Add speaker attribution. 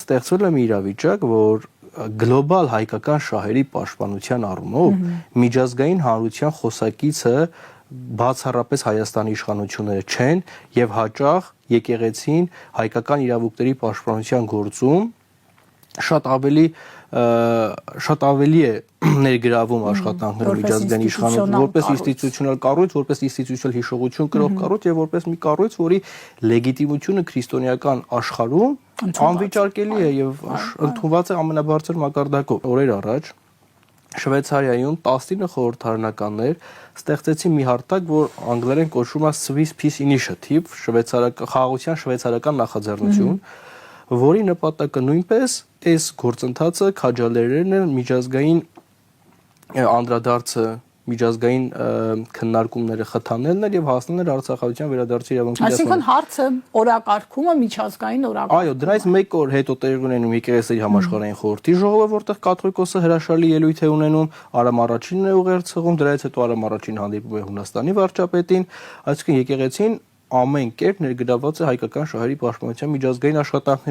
Speaker 1: ստեղծվել է մի իրավիճակ, որ գլոբալ հայկական շահերի պաշտպանության առումով միջազգային հանրության խոսակիցը բացառապես Հայաստանի իշխանությունները չեն եւ հաճախ եկեղեցին հայկական իրավունքների պաշտպանության գործում շատ ավելի է ներգրավում աշխատանքներում միջազգային իշխանություն որպես ինստիտուցիոնալ կառույց, որպես ինստիտուցիոնալ հիշողություն կրող կառույց եւ որպես մի կառույց, որի լեգիտիմությունը քրիստոնեական աշխարհում անվիճարկելի է եւ ընդունված է ամենաբարձր մակարդակով։ Օրեր առաջ Շվեյցարիայում 19 խորհրդարանականներ ստեղծեցին մի հարթակ, որ անգլերեն կոչվում է Swiss Peace Initiative, խաղաղության շվեյցարական նախաձեռնություն, որի նպատակը նույնպես այս գործընթացը քաջալերելն է միջազգային անդրադարձը միջազգային քննարկումները խթանելն էր եւ հասնելն էր Արցախահայության վերադարձի իրավունքի
Speaker 2: Այսինքն հարցը օրակարգումը միջազգային օրակարգ։
Speaker 1: Այո, դրանից մեկ օր հետո տեղի ունենում եկեղեցիների համաշխարհային խորհրդի ժողովը, որտեղ կաթողիկոսը հրաշալի ելույթ է ունենում, Արամ առաջինն է ուղերձ հղում, դրանից հետո Արամ առաջին հանդիպում է Հունաստանի վարչապետին, այսինքն եկեղեցին ամեն կերպ ներգրավված է հայկական շահերի պաշտպանության միջազգային աշխատանքներում։